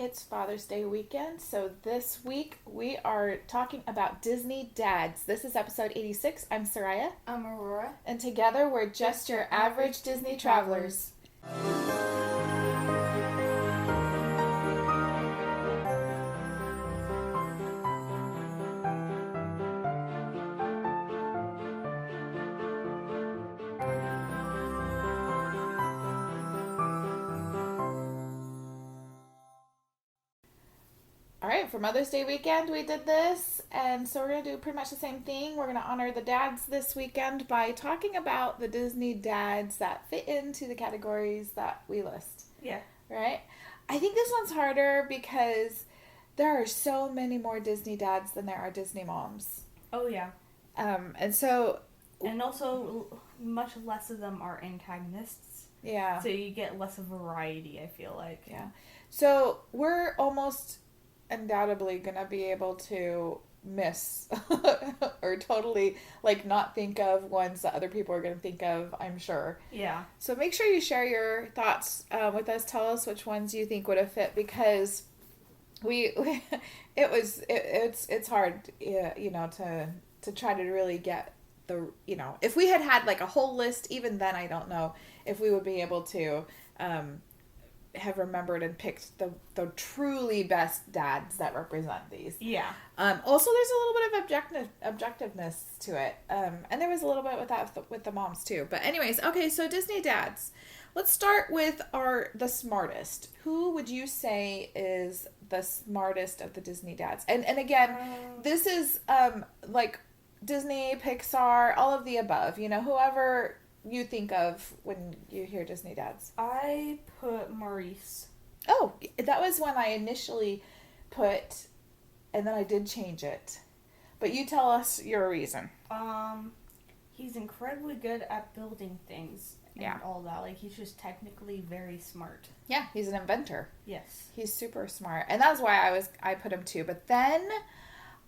It's Father's Day weekend, so this week we are talking about Disney dads. This is episode 86. I'm Soraya. I'm Aurora. And together we're just your average Disney travelers. All right, for Mother's Day weekend, we did this, and so we're going to do pretty much the same thing. We're going to honor the dads this weekend by talking about the Disney dads that fit into the categories that we list. Yeah. Right? I think this one's harder because there are so many more Disney dads than there are Disney moms. Oh, yeah. And so... And also, much less of them are antagonists. Yeah. So you get less of variety, I feel like. Yeah. So we're almost... undoubtedly gonna be able to miss or totally not think of ones that other people are gonna think of, I'm sure. Yeah. So make sure you share your thoughts with us. Tell us which ones you think would have fit, because it's hard, to try to really get the, if we had like a whole list, even then I don't know if we would be able to have remembered and picked the truly best dads that represent these. Yeah. Also, there's a little bit of objectiveness to it. And there was a little bit with that with the moms too. But anyways, okay, so Disney dads. Let's start with the smartest. Who would you say is the smartest of the Disney dads? And again, this is like Disney, Pixar, all of the above. Whoever you think of when you hear Disney dads. I put Maurice. Oh, that was one I initially put, and then I did change it. But you tell us your reason. He's incredibly good at building things and all that. Like, he's just technically very smart. Yeah, he's an inventor. Yes. He's super smart. And that's why I put him too. But then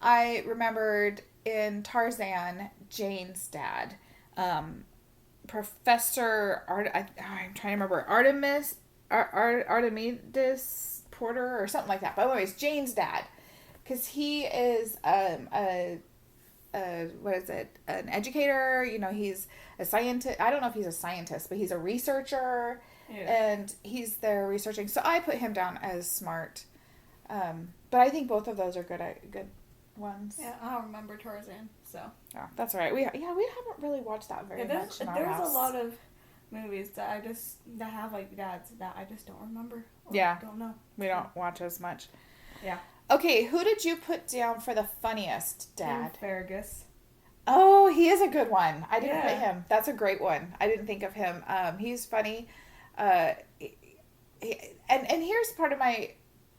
I remembered in Tarzan, Jane's dad. Professor I'm trying to remember, Artemides Porter or something like that. But anyways, Jane's dad, because he is what is it? An educator. He's a scientist. I don't know if he's a scientist, but he's a researcher, and he's there researching. So I put him down as smart. But I think both of those are good ones. Yeah, I don't remember Tarzan, so. Oh, that's all right. We haven't really watched that very much in our house. There's a lot of movies that have like dads that I just don't remember. Don't know. We don't watch as much. Yeah. Okay, who did you put down for the funniest dad? Fergus. Oh, he is a good one. I didn't put him. That's a great one. I didn't think of him. He's funny. And here's part of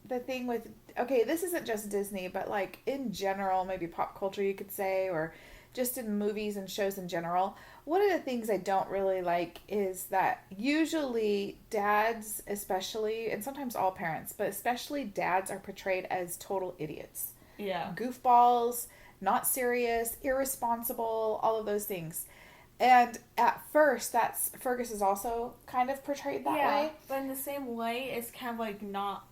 the thing with, okay, this isn't just Disney, but like in general, maybe pop culture you could say, or just in movies and shows in general. One of the things I don't really like is that usually dads, especially, and sometimes all parents, but especially dads, are portrayed as total idiots. Yeah. Goofballs, not serious, irresponsible, all of those things. And at first, Fergus is also kind of portrayed that way. But in the same way, it's kind of like not.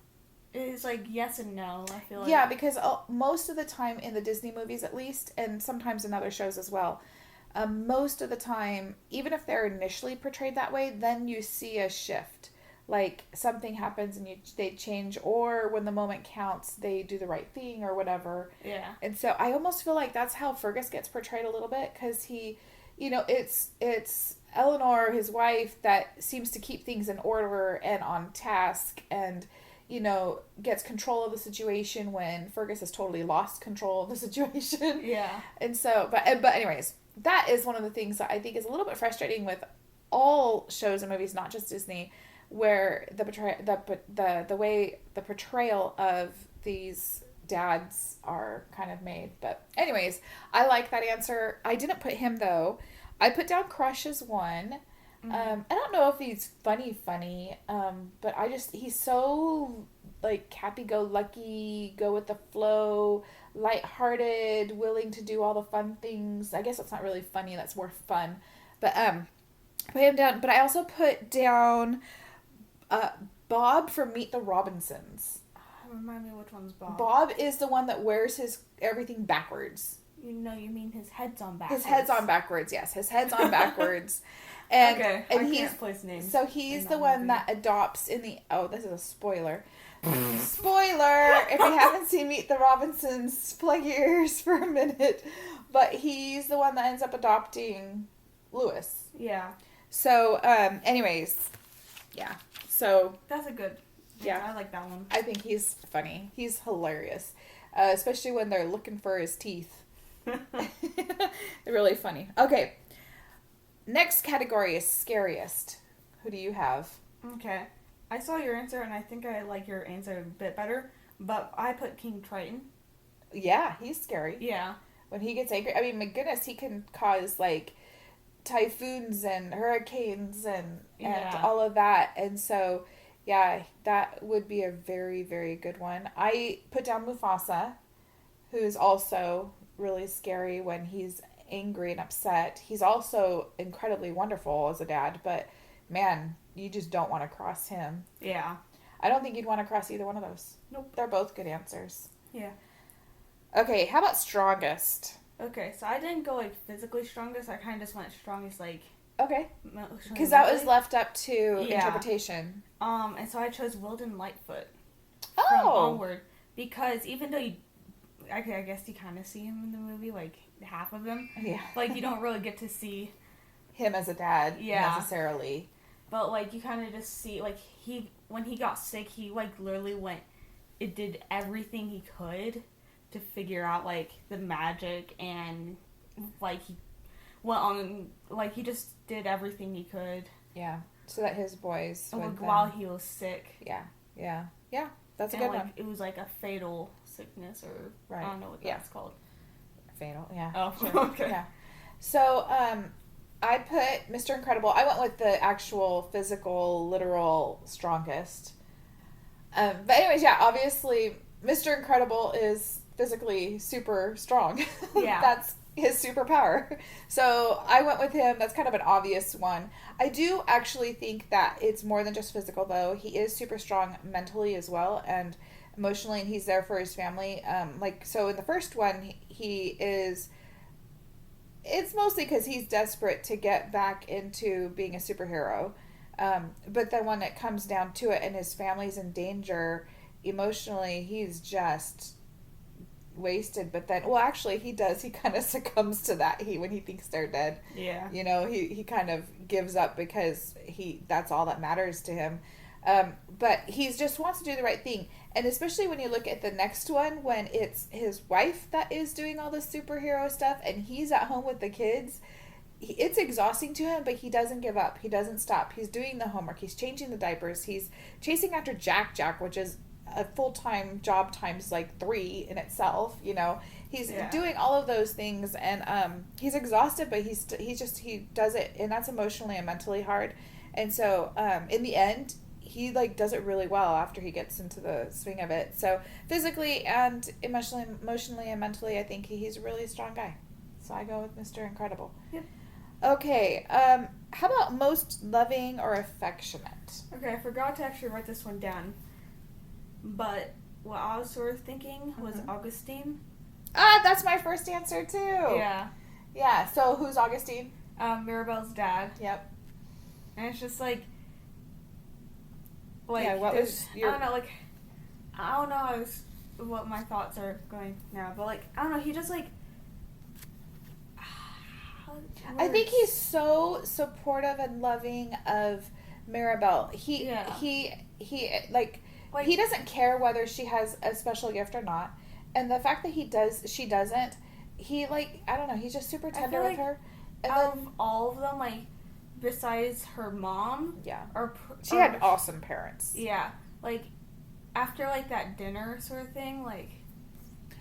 It's like yes and no, I feel like. Yeah, because most of the time in the Disney movies, at least, and sometimes in other shows as well, most of the time, even if they're initially portrayed that way, then you see a shift. Like something happens and they change, or when the moment counts, they do the right thing or whatever. Yeah. And so I almost feel like that's how Fergus gets portrayed a little bit, because he, it's Eleanor, his wife, that seems to keep things in order and on task, and gets control of the situation when Fergus has totally lost control of the situation. Yeah. And so, but anyways, that is one of the things that I think is a little bit frustrating with all shows and movies, not just Disney, where the way the portrayal of these dads are kind of made. But anyways, I like that answer. I didn't put him though. I put down Crush as one. I don't know if he's funny, but he's so like happy-go-lucky, go with the flow, lighthearted, willing to do all the fun things. I guess that's not really funny, that's more fun. But put him down. But I also put down Bob from Meet the Robinsons. Remind me which one's Bob. Bob is the one that wears his everything backwards. You mean his head's on backwards. His head's on backwards, yes. His head's on backwards. And, okay, and I he's, can't place names. So he's the one that adopts in the... Oh, this is a spoiler. Spoiler! If you haven't seen Meet the Robinsons, plug your ears for a minute. But he's the one that ends up adopting Lewis. Yeah. So, anyways, yeah. So... That's a good... Yeah. I like that one. I think he's funny. He's hilarious. Especially when they're looking for his teeth. They're really funny. Okay. Next category is scariest. Who do you have? Okay. I saw your answer and I think I like your answer a bit better, but I put King Triton. Yeah, he's scary. Yeah. When he gets angry, I mean, my goodness, he can cause like typhoons and hurricanes and all of that. And so, yeah, that would be a very, very good one. I put down Mufasa, who's also really scary when he's angry and upset. He's also incredibly wonderful as a dad, but man, you just don't want to cross him. Yeah. I don't think you'd want to cross either one of those. Nope. They're both good answers. Yeah. Okay, how about strongest? Okay, so I didn't go like physically strongest. I kind of just went strongest like. Okay. Because that was left up to interpretation. And so I chose Wilden Lightfoot. Oh. From Onward, because even though I guess you kind of see him in the movie, like half of him. Yeah. Like you don't really get to see him as a dad necessarily. But like you kind of just see like when he got sick, he like literally did everything he could to figure out like the magic, and like he went on like he just did everything he could. Yeah. So that his boys would while he was sick. Yeah. Yeah. Yeah. That's a and good like, one. It was like a fatal sickness, or I don't know what that's called. Fatal. Yeah. Oh, sure. Okay. Yeah. So, I put Mr. Incredible. I went with the actual physical, literal strongest. But anyways, yeah, obviously Mr. Incredible is physically super strong. Yeah. That's his superpower. So I went with him. That's kind of an obvious one. I do actually think that it's more than just physical, though. He is super strong mentally as well, and emotionally, and he's there for his family. So in the first one, he is... It's mostly because he's desperate to get back into being a superhero. But then when it comes down to it and his family's in danger, emotionally, he's just wasted. But then, well, actually, he kind of succumbs to that when he thinks they're dead. Yeah. You know, he kind of gives up because that's all that matters to him. But he just wants to do the right thing. And especially when you look at the next one, when it's his wife that is doing all this superhero stuff and he's at home with the kids, it's exhausting to him, but he doesn't give up. He doesn't stop. He's doing the homework. He's changing the diapers. He's chasing after Jack, which is a full-time job times like 3 in itself, you know. He's doing all of those things, and he's exhausted, but he does it, and that's emotionally and mentally hard. And so in the end, he like does it really well after he gets into the swing of it. So physically and emotionally and mentally, I think he's a really strong guy. So I go with Mr. Incredible. Yep. Okay. How about most loving or affectionate? Okay, I forgot to actually write this one down. But what I was sort of thinking was Augustine. Ah, that's my first answer too. Yeah. Yeah. So who's Augustine? Mirabelle's dad. Yep. And it's just like yeah, what was your... I don't know what my thoughts are going now, but like I don't know, he just like I think he's so supportive and loving of Mirabelle. He he doesn't care whether she has a special gift or not, and the fact that she doesn't, he like I don't know, he's just super tender with her. And out of all of them, like besides her mom, she had awesome parents. Yeah, like after like that dinner sort of thing, like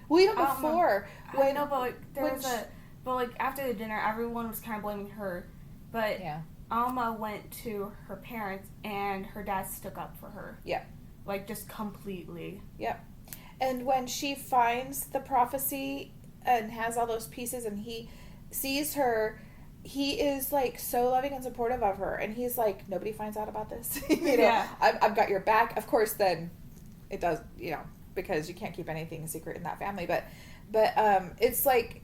well even before but like after the dinner, everyone was kind of blaming her, but Alma went to her parents and her dad stuck up for her. Yeah. Like, just completely. Yep. And when she finds the prophecy and has all those pieces and he sees her, he is, like, so loving and supportive of her. And he's like, nobody finds out about this. you know, I've got your back. Of course, then it does, you know, because you can't keep anything secret in that family. But it's like,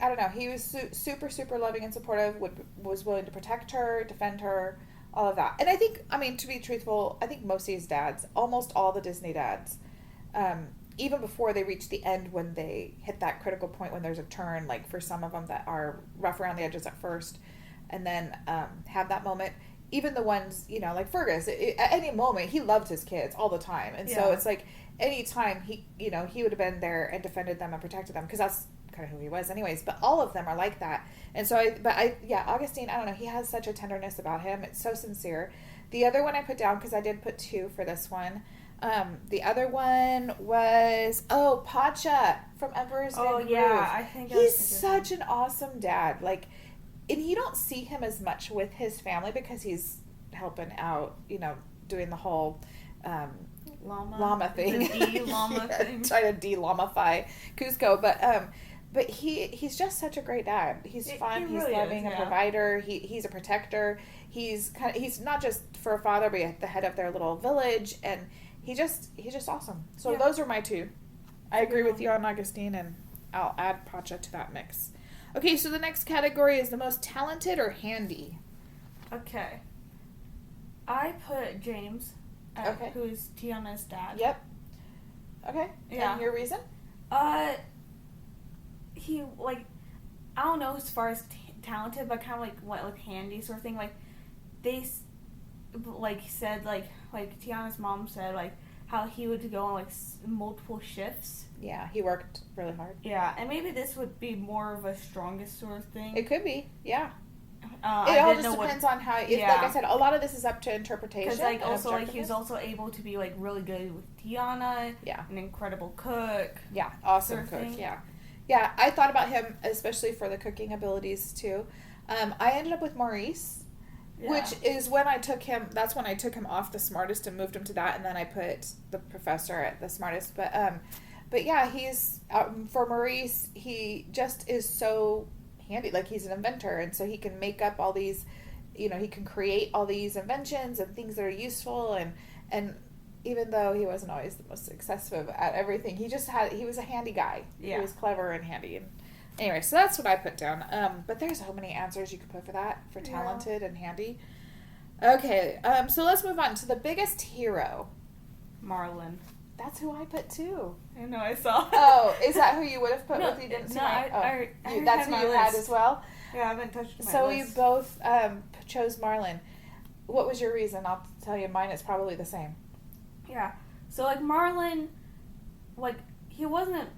I don't know. He was super, super loving and supportive. Was willing to protect her, defend her, all of that. And I think, I mean, to be truthful, I think most of these dads, almost all the Disney dads, even before they reach the end, when they hit that critical point, when there's a turn, like for some of them that are rough around the edges at first, and then have that moment. Even the ones, you know, like Fergus, at any moment, he loved his kids all the time. And so it's like, any time he, you know, he would have been there and defended them and protected them, because that's kind of who he was anyways. But all of them are like that. And so Augustine, I don't know, he has such a tenderness about him. It's so sincere. The other one I put down, because I did put 2 for this one. The other one was, Pacha from Emperor's New Groove. I think he's such an awesome dad. Like, and you don't see him as much with his family because he's helping out, you know, doing the whole llama thing. The llama thing. Trying to de-llamaify Cusco. But he's just such a great dad. He's fun. He's really loving, a provider. He's a protector. He's not just for a father, but at the head of their little village, and he's just awesome. So those are my 2. I agree with you on Augustine, and I'll add Pacha to that mix. Okay, so the next category is the most talented or handy. Okay. I put James, who is Tiana's dad. Yep. Okay. Yeah. And your reason? He, like, I don't know as far as talented, but kind of like what, like, handy sort of thing. Like, they, like, said, like Tiana's mom said, like, how he would go on, like, multiple shifts. Yeah, he worked really hard. Yeah, and maybe this would be more of a strongest sort of thing. It could be, yeah. It all just depends on how, like I said, a lot of this is up to interpretation. Because, like, also, like, he was also able to be, like, really good with Tiana. Yeah. An incredible cook. Yeah, awesome cook, yeah. Yeah, I thought about him, especially for the cooking abilities, too. I ended up with Maurice. Yeah. Which is when I took him, that's when I took him off the smartest and moved him to that, and then I put the professor at the smartest. But yeah, he's, for Maurice, he just is so handy. Like, he's an inventor, and so he can make up all these, you know, he can create all these inventions and things that are useful, and even though he wasn't always the most successful at everything, he was a handy guy. Yeah. He was clever and handy. And anyway, so that's what I put down. But there's so many answers you could put for that, for talented and handy. Okay, so let's move on to the biggest hero. Marlon. That's who I put too. I know, I saw. Oh, is that who you would have put with you? Didn't see I that's who you had as well? Yeah, I haven't touched my list. So we both chose Marlon. What was your reason? I'll tell you mine is probably the same. Yeah. So, like, Marlon, like, he wasn't,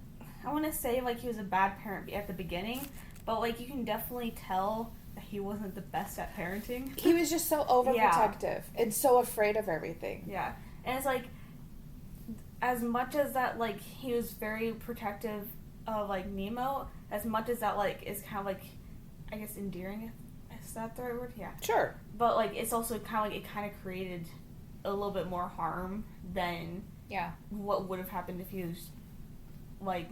I want to say, like, he was a bad parent at the beginning, but, like, you can definitely tell that he wasn't the best at parenting. He was just so overprotective and so afraid of everything. Yeah. And it's, like, as much as that, like, he was very protective of, like, Nemo, as much as that, like, is kind of, like, I guess, endearing, is that the right word? Yeah. Sure. But, like, it's also kind of, like, it kind of created a little bit more harm than what would have happened if he was, like,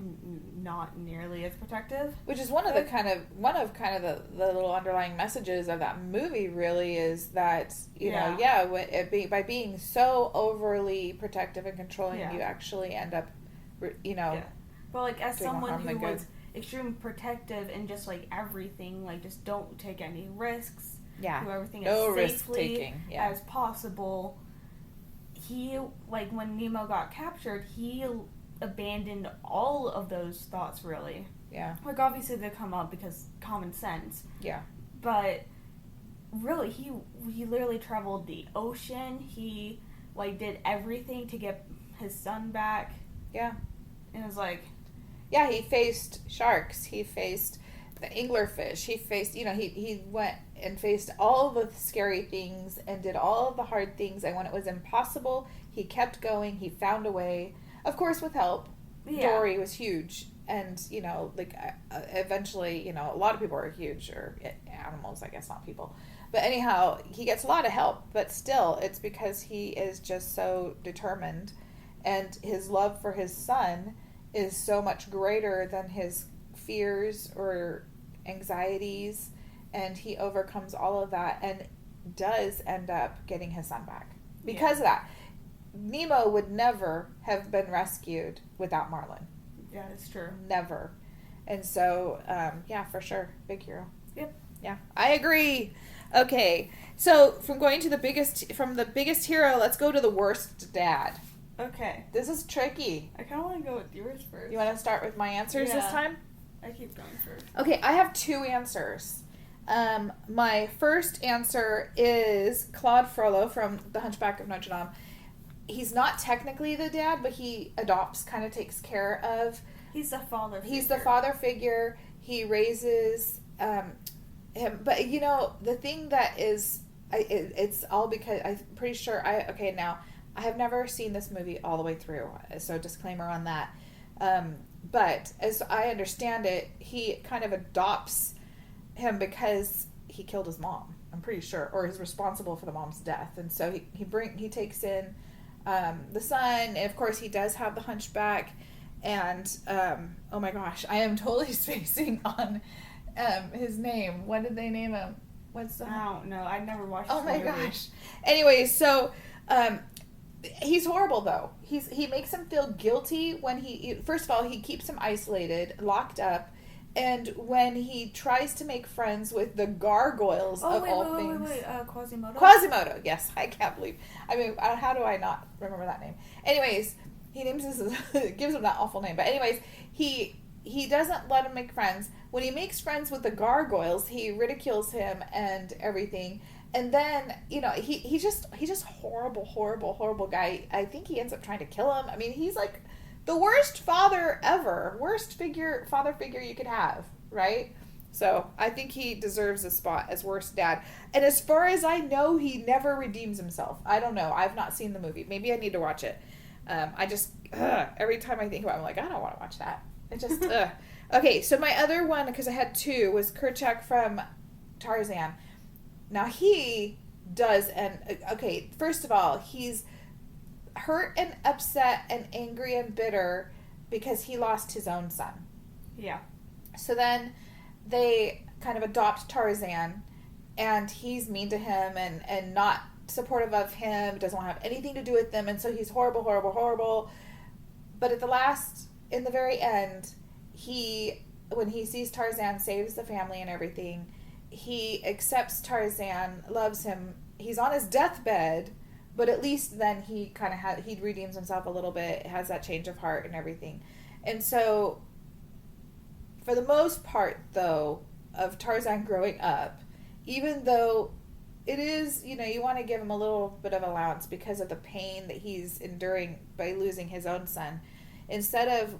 not nearly as protective. Which is one of the little underlying messages of that movie, really, is that, you know, by being so overly protective and controlling, you actually end up, you know. Yeah. But, like, as someone who was extremely protective and just, like, everything, like, just don't take any risks. Yeah. Do everything as safely as possible. He, like, when Nemo got captured, he abandoned all of those thoughts, really. Yeah. Like, obviously they come up because common sense. Yeah. But really, he literally traveled the ocean. He, like, did everything to get his son back. Yeah. And it was like... Yeah, he faced sharks. He faced the anglerfish. He faced, you know, he went and faced all the scary things and did all of the hard things. And when it was impossible, he kept going. He found a way. Of course, with help. Yeah. Dory was huge. And, you know, like, eventually, you know, a lot of people are huge, or animals, I guess, not people. But anyhow, he gets a lot of help. But still, it's because he is just so determined. And his love for his son is so much greater than his fears or anxieties. And he overcomes all of that and does end up getting his son back. Because of that. Nemo would never have been rescued without Marlin. Yeah, it's true. Never. And so, yeah, for sure. Big hero. Yep. Yeah, I agree. Okay, so from the biggest hero, let's go to the worst dad. Okay. This is tricky. I kind of want to go with yours first. You want to start with my answers this Yeah. time? I keep going first. Okay, I have two answers. My first answer is Claude Frollo from The Hunchback of Notre Dame. He's not technically the dad, but he adopts, kind of takes care of. He's the father figure. He's the father figure. He raises him. But, you know, the thing that is, it's all because, I'm pretty sure, now, I have never seen this movie all the way through, so disclaimer on that. But as I understand it, he kind of adopts him because he killed his mom, I'm pretty sure, or is responsible for the mom's death. And so he takes in the son, and of course he does have the hunchback. And oh my gosh, I am totally spacing on his name. What did they name him? What's the? I don't know. I never watched. Oh my the movie. gosh. Anyways, so he's horrible though. He makes him feel guilty when first of all he keeps him isolated, locked up, and when he tries to make friends with the gargoyles of all things. Wait. Quasimodo. Quasimodo. Yes, I can't believe. I mean, how do I not remember that name? Anyways, he names gives him that awful name. But anyways, he doesn't let him make friends. When he makes friends with the gargoyles, he ridicules him and everything. And then, you know, he's just horrible guy. I think he ends up trying to kill him. I mean, he's like the worst father ever. Worst father figure you could have, right? So I think he deserves a spot as worst dad. And as far as I know, he never redeems himself. I don't know. I've not seen the movie. Maybe I need to watch it. I just, every time I think about it, I'm like, I don't want to watch that. It just, Okay, so my other one, because I had two, was Kerchak from Tarzan. Now he does, okay, first of all, he's hurt and upset and angry and bitter because he lost his own son. Yeah. So then they kind of adopt Tarzan, and he's mean to him and not supportive of him, doesn't want to have anything to do with them, and so he's horrible. But in the very end, when he sees Tarzan, saves the family and everything, he accepts Tarzan, loves him. He's on his deathbed, but at least then he kind of he redeems himself a little bit, has that change of heart and everything. And so, for the most part, though, of Tarzan growing up, even though it is, you know, you want to give him a little bit of allowance because of the pain that he's enduring by losing his own son, instead of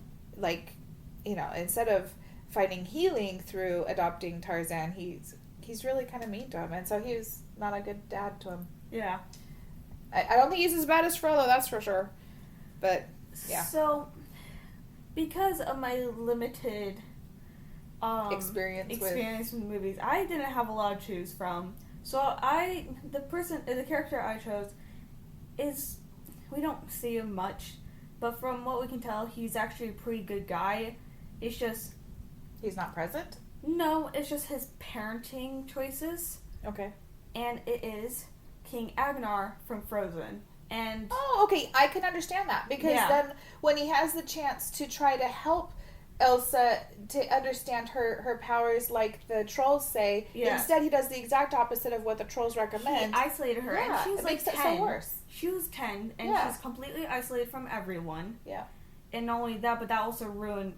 finding healing through adopting Tarzan, he's really kind of mean to him, and so he's not a good dad to him. Yeah. I don't think he's as bad as Frollo, that's for sure. But yeah. So, because of my limited experience with movies, I didn't have a lot to choose from. So the character I chose is, we don't see him much, but from what we can tell, he's actually a pretty good guy. It's just, he's not present? No, it's just his parenting choices. Okay. And it is King Agnar from Frozen. And okay, I can understand that, because then when he has the chance to try to help Elsa to understand her powers, like the trolls say, instead he does the exact opposite of what the trolls recommend. He isolated her, and she's like 10. It so worse. She was 10, and she's completely isolated from everyone. Yeah. And not only that, but that also ruined,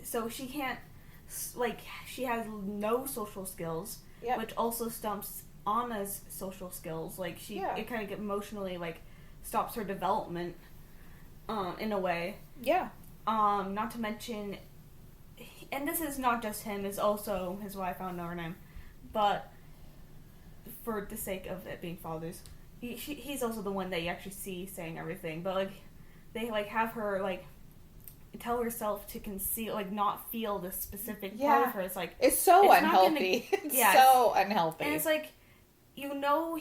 so she can't, she has no social skills, which also stumps Anna's social skills. It kind of emotionally, stops her development, in a way. Yeah. Not to mention, and this is not just him, it's also his wife, I don't know her name, but for the sake of it being fathers, he's also the one that you actually see saying everything, but, they, have her, tell herself to conceal, not feel this specific part of her. It's so unhealthy. It's so unhealthy. And it's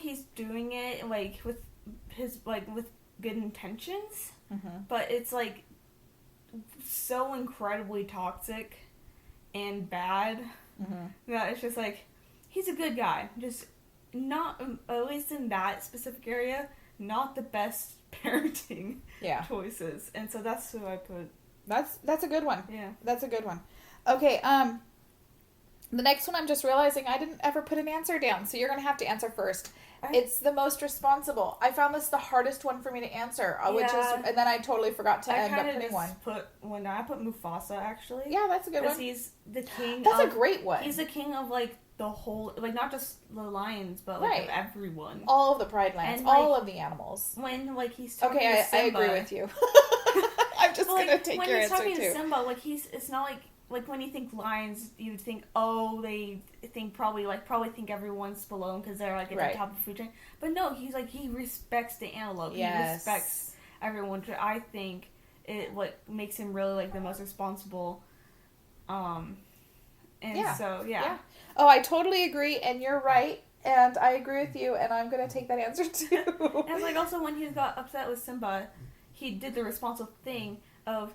he's doing it, with his, with good intentions, but it's, so incredibly toxic and bad that it's just, he's a good guy. Just not, at least in that specific area, not the best parenting Yeah. choices. And so that's who I put. That's a good one. Yeah. That's a good one. Okay, the next one I'm just realizing I didn't ever put an answer down, so you're going to have to answer first. It's the most responsible. I found this the hardest one for me to answer, which is, and then I totally forgot to end up putting one. I put Mufasa, actually. Yeah, that's a good one. Because he's the king. That's a great one. He's the king of like the whole, like not just the lions, but like of everyone. All of the Pride Lands, and, like, all of the animals. When like he's talking to Simba, I agree with you. I'm just gonna take your answer too. When he's talking to Simba, like it's not like when you think lions, you would think, oh, they think probably think everyone's below him because they're like at the top of the food chain. But no, he's like, he respects the antelope. Yes. He respects everyone. I think what makes him really like the most responsible. So yeah. Oh, I totally agree, and you're right, and I agree with you, and I'm gonna take that answer too. And like also when he got upset with Simba, he did the responsible thing of,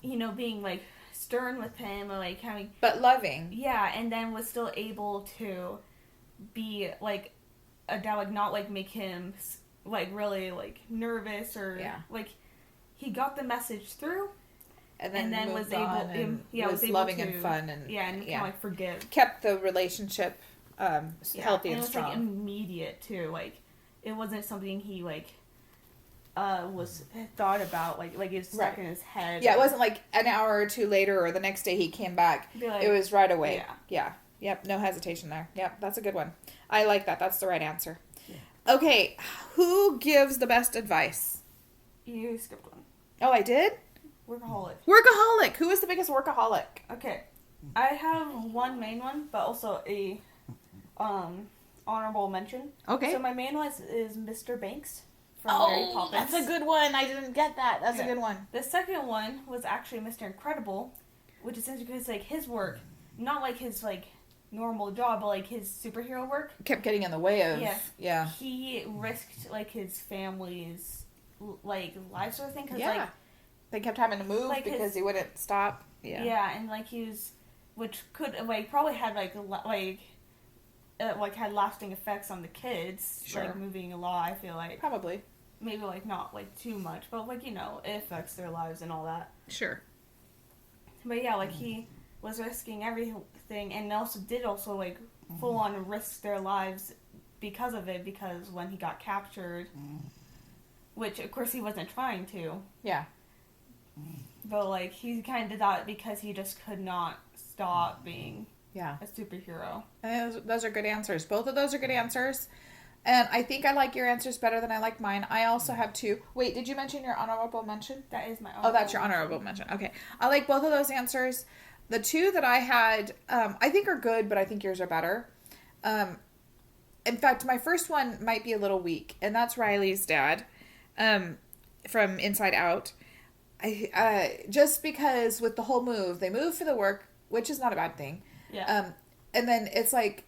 being like stern with him or like having, but loving. Yeah, and then was still able to be like a dad, like not like make him like really like nervous or like he got the message through. And then was able, was able loving and fun and kind of like forgive. Kept the relationship healthy and strong. It was like immediate too. Like it wasn't something he like was thought about. Like it was stuck in his head. Yeah, it wasn't like an hour or two later or the next day he came back. Like, it was right away. Yeah. Yep. No hesitation there. Yep. That's a good one. I like that. That's the right answer. Yeah. Okay. Who gives the best advice? You skipped one. Oh, I did? Workaholic. Who is the biggest workaholic? Okay. I have one main one, but also a honorable mention. Okay. So my main one is Mr. Banks from Mary Poppins. That's a good one. I didn't get that. That's a good one. The second one was actually Mr. Incredible, which is interesting because like his work, not like his like normal job, but like his superhero work, kept getting in the way of. Yeah. He risked like his family's like life sort of thing because like. They kept having to move because he wouldn't stop. Yeah. Yeah, and like he was, which could like probably had had lasting effects on the kids. Sure. Like moving a lot, I feel like probably. Maybe like not like too much, but like it affects their lives and all that. Sure. But yeah, like he was risking everything, and also like full on risk their lives because of it. Because when he got captured, which of course he wasn't trying to. Yeah. But, like, he kind of did that because he just could not stop being a superhero. And those are good answers. Both of those are good answers. And I think I like your answers better than I like mine. I also have two. Wait, did you mention your honorable mention? That is my honorable that's your honorable mention. Okay. I like both of those answers. The two that I had, I think are good, but I think yours are better. In fact, my first one might be a little weak, and that's Riley's dad from Inside Out. Just because with the whole move, they move for the work, which is not a bad thing. Yeah. And then it's like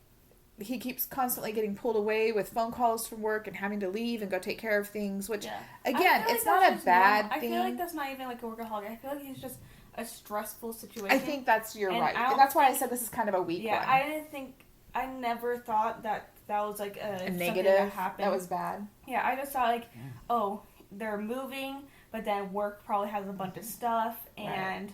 he keeps constantly getting pulled away with phone calls from work and having to leave and go take care of things, which again, it's not a bad thing. I feel like that's not even like a workaholic. I feel like he's just a stressful situation. I think you're right. And that's why I said this is kind of a weak one. Yeah, I never thought that was like a negative that happened. That was bad. Yeah, I just thought like, oh, they're moving. But then work probably has a bunch of stuff, and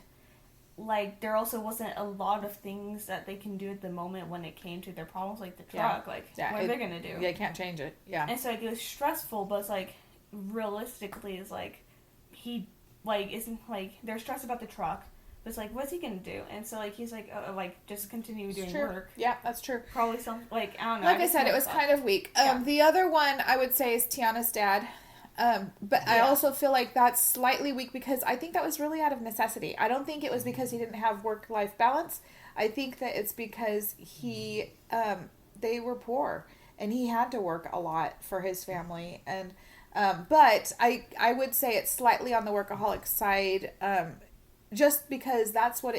like there also wasn't a lot of things that they can do at the moment when it came to their problems, like the truck. What are they gonna do? They can't change it. Yeah. And so like, it was stressful, but it's like realistically, it's like he like isn't like they're stressed about the truck, but it's like what's he gonna do? And so like he's like just continue doing work. Yeah, that's true. Probably some like I don't know. Like I said, it was kind of weak. The other one I would say is Tiana's dad. But I also feel like that's slightly weak because I think that was really out of necessity. I don't think it was because he didn't have work-life balance. I think that it's because they were poor and he had to work a lot for his family. And, but I would say it's slightly on the workaholic side, just because that's what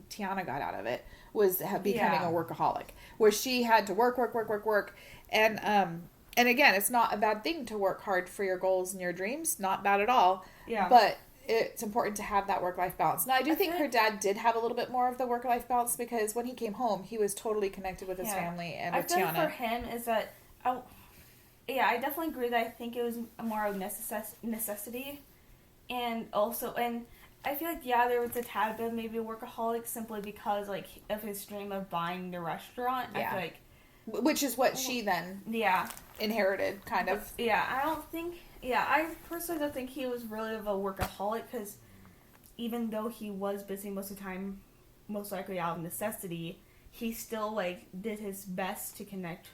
Tiana got out of it was becoming a workaholic, where she had to work. And again, it's not a bad thing to work hard for your goals and your dreams. Not bad at all. Yeah. But it's important to have that work-life balance. Now, I do think her dad did have a little bit more of the work-life balance because when he came home, he was totally connected with his family and with Tiana. I feel like for him is that yeah, I definitely agree that I think it was more of necessity, and also, and I feel like, yeah, there was a tad bit of maybe a workaholic simply because, like, of his dream of buying the restaurant. I Yeah. feel like, Which is what she then yeah, inherited, kind of. yeah, I don't think, yeah, I personally don't think he was really of a workaholic, because even though he was busy most of the time, most likely out of necessity, he still, like, did his best to connect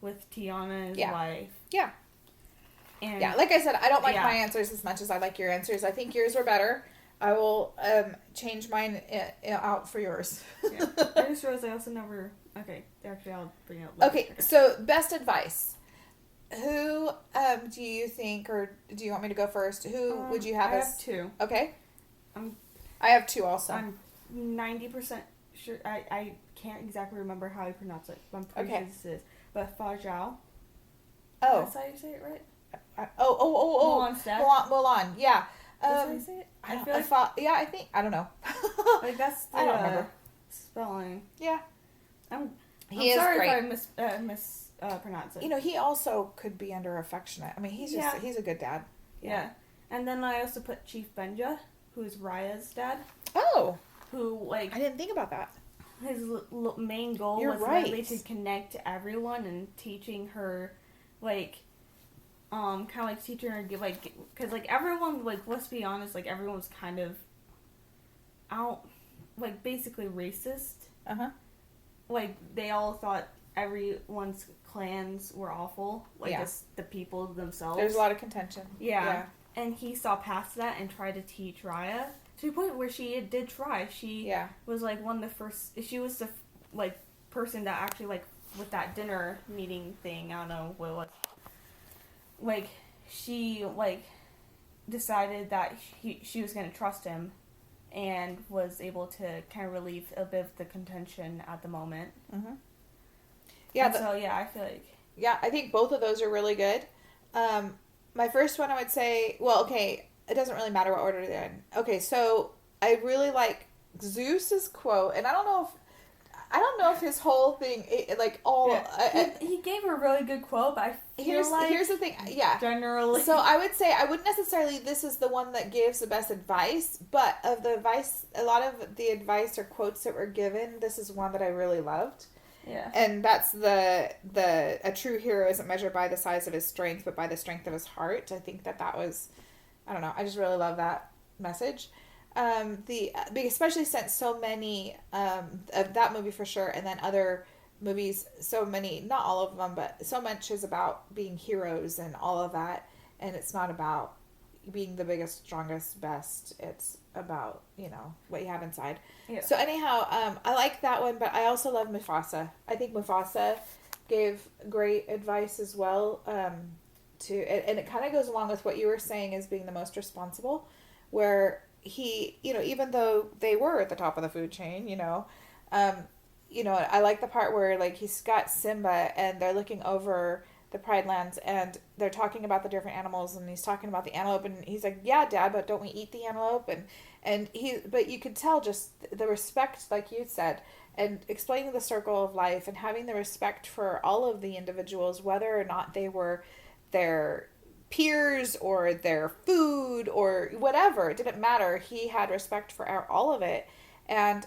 with Tiana, his wife. Yeah. And Yeah, like I said, I don't like Yeah. my answers as much as I like your answers. I think yours were better. I will change mine out for yours. yeah. I just realized I also never. Okay, actually, I'll bring it up later. Okay, so best advice. Who do you think, or do you want me to go first? Who would you have I as... have two. Okay. I'm- I have two also. I'm 90% sure. I can't exactly remember how you pronounce it, but I'm pretty Okay. sure this is. But Fa Zhao. Oh. That's how you say it, right? Oh. Mulan's dad. Mulan, yeah. That's how you say it? I feel like, yeah, I think, I don't know. like that's the I don't remember. spelling. Yeah. I'm He is sorry great. if I mispronounce it. You know, he also could be under affectionate. I mean, he's a good dad. Yeah. And then I also put Chief Benja, who is Raya's dad, Oh, who, like, I didn't think about that. his main goal You're was right. really to connect to everyone and teaching her, like, kind of like teaching her, like, because, like, everyone, like, let's be honest, like, everyone was kind of like, basically racist. Uh-huh. Like, they all thought everyone's clans were awful, like, Yeah. as the people themselves. There's a lot of contention. Yeah. And he saw past that and tried to teach Raya to the point where she did try. She was, like, one of the first. She was the, like, person that actually, like, with that dinner meeting thing, I don't know what it was. Like, she, like, decided that she was going to trust him and was able to kind of relieve a bit of the contention at the moment. Mm-hmm. Yeah. So, yeah, I feel like. Yeah, I think both of those are really good. My first one, I would say, well, okay, it doesn't really matter what order they're in. Okay, so I really like Zeus's quote, and I don't know if his whole thing, like all. Yeah. He gave a really good quote, but I feel here's the thing, yeah. Generally. So I would say I wouldn't necessarily. This is the one that gives the best advice, but of the advice, a lot of the advice or quotes that were given, this is one that I really loved. Yeah. And that's a true hero isn't measured by the size of his strength, but by the strength of his heart. I think that was, I don't know, I just really love that message. Especially since so many, of that movie for sure, and then other movies, so many, not all of them, but so much is about being heroes and all of that. And it's not about being the biggest, strongest, best. It's about, what you have inside. Yeah. So anyhow, I like that one, but I also love Mufasa. I think Mufasa gave great advice as well, and it kind of goes along with what you were saying as being the most responsible, where he, even though they were at the top of the food chain, I like the part where, like, he's got Simba and they're looking over the Pride Lands and they're talking about the different animals, and he's talking about the antelope, and he's like, yeah, Dad, but don't we eat the antelope? But you could tell just the respect, like you said, and explaining the circle of life and having the respect for all of the individuals, whether or not they were their peers or their food or whatever. It didn't matter. He had respect for all of it. And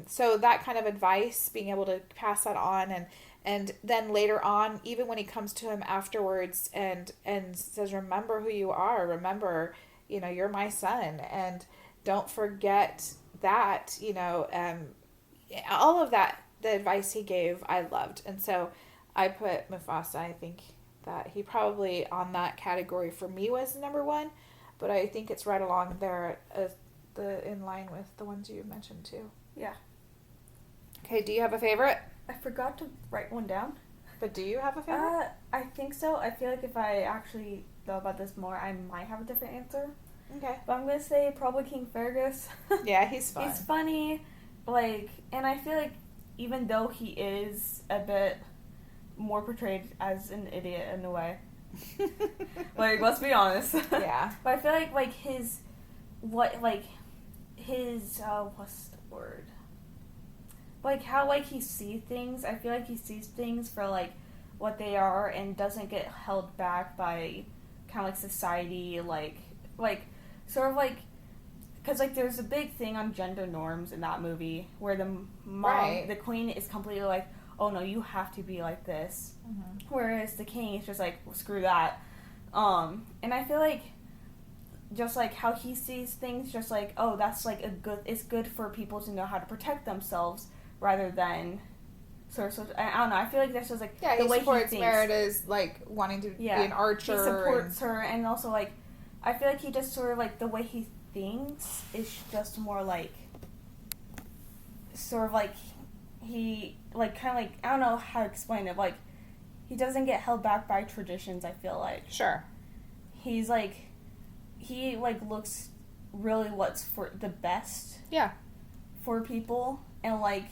so that kind of advice, being able to pass that on, and then later on, even when he comes to him afterwards and says, remember who you are, remember, you're my son, and don't forget that, all of that, the advice he gave, I loved. And so I put Mufasa. I think that he probably on that category for me was number one, but I think it's right along there in line with the ones you mentioned too. Yeah. Okay, do you have a favorite? I forgot to write one down. But do you have a favorite? I think so. I feel like if I actually thought about this more, I might have a different answer. Okay. But I'm going to say probably King Fergus. Yeah, he's fun. He's funny. Like, and I feel like even though he is a bit more portrayed as an idiot in a way. Like, let's be honest. Yeah. But I feel like his, what's the word? Like, how, like, he sees things. I feel like he sees things for, like, what they are and doesn't get held back by kind of like society, like sort of like, because like there's a big thing on gender norms in that movie where the mom, Right. the queen is completely like, oh no, you have to be like this, whereas the king is just like, well, screw that. And I feel like just like how he sees things, just like, oh, that's like it's good for people to know how to protect themselves rather than sort of, I don't know, I feel like that's just like Yeah, the he way supports he thinks. Merida's, like, wanting to be an archer. He supports her, and also like, I feel like he just sort of like the way he thinks is just more like, sort of like, he like kind of like, I don't know how to explain it, like he doesn't get held back by traditions. I feel like Sure. he's like, he like looks really what's for the best Yeah. for people, and like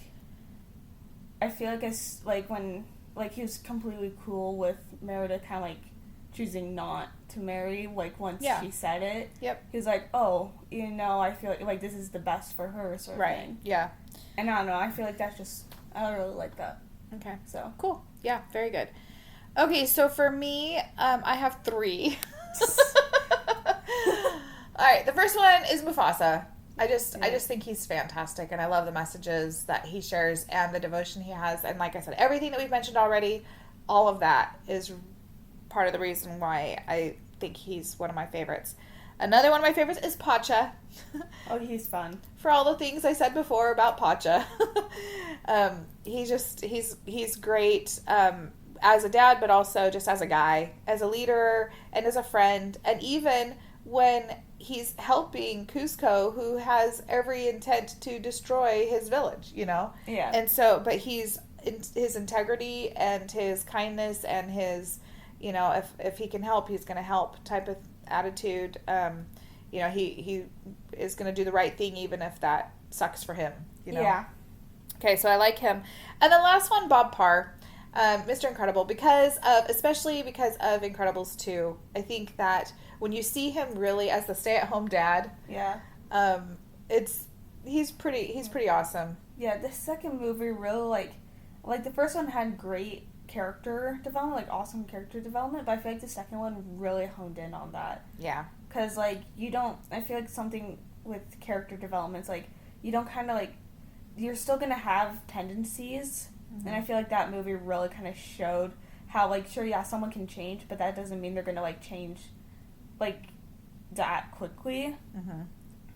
I feel like it's like when like he was completely cool with Merida kind of like choosing not to marry, like once Yeah. she said it. Yep. He was like, oh, you know, I feel like this is the best for her, sort of Right. thing. Yeah. And I don't know, I feel like that's just, I really like that. Okay. So Cool. Yeah, very good. Okay, so for me, I have 3. All right, the first one is Mufasa. I just think he's fantastic, and I love the messages that he shares and the devotion he has. And like I said, everything that we've mentioned already, all of that is part of the reason why I think he's one of my favorites. Another one of my favorites is Pacha. oh, he's fun. For all the things I said before about Pacha. He's great as a dad, but also just as a guy, as a leader, and as a friend. And even when he's helping Cusco, who has every intent to destroy his village, you know? Yeah. And so, but his integrity and his kindness and his, you know, if he can help, he's going to help type of attitude. You know, he is going to do the right thing even if that sucks for him, you know? Yeah. Okay, so I like him. And the last one, Bob Parr, Mr. Incredible, especially because of Incredibles 2. I think that when you see him really as the stay-at-home dad, Yeah. he's pretty awesome. Yeah, the second movie really like the first one had great character development, like awesome character development, but I feel like the second one really honed in on that. Yeah. Because, like, I feel like something with character development is, like, you don't kind of, like, you're still going to have tendencies, and I feel like that movie really kind of showed how, like, sure, yeah, someone can change, but that doesn't mean they're going to, like, change, like, that quickly. Mm-hmm.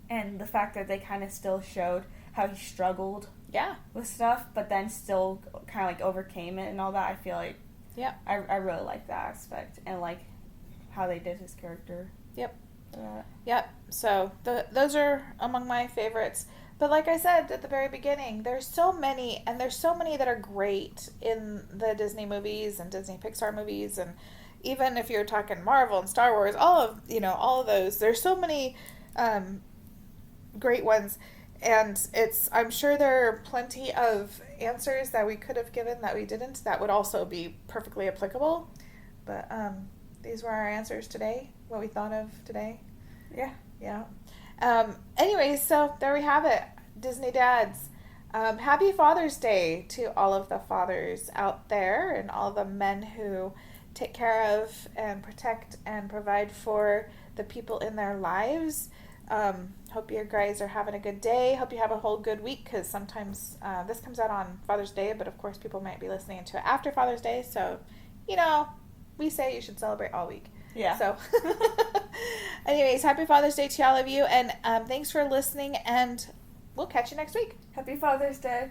And the fact that they kind of still showed how he struggled Yeah. with stuff, but then still kind of, like, overcame it and all that, I feel like Yeah. I really like that aspect, and, like, how they did his character. Yep. Uh, Yep. So those are among my favorites. But like I said at the very beginning, there's so many that are great in the Disney movies and Disney Pixar movies, and even if you're talking Marvel and Star Wars, all of those. There's so many great ones, and I'm sure there are plenty of answers that we could have given that we didn't that would also be perfectly applicable. But these were our answers today, what we thought of today. yeah. Yeah. Anyways, so there we have it. Disney dads. Happy Father's Day to all of the fathers out there and all the men who take care of and protect and provide for the people in their lives. Hope you guys are having a good day. Hope you have a whole good week, because sometimes this comes out on Father's Day, but of course people might be listening to it after Father's Day. So, you know, we say you should celebrate all week. Yeah. So, anyways, happy Father's Day to all of you, and thanks for listening, and we'll catch you next week. Happy Father's Day.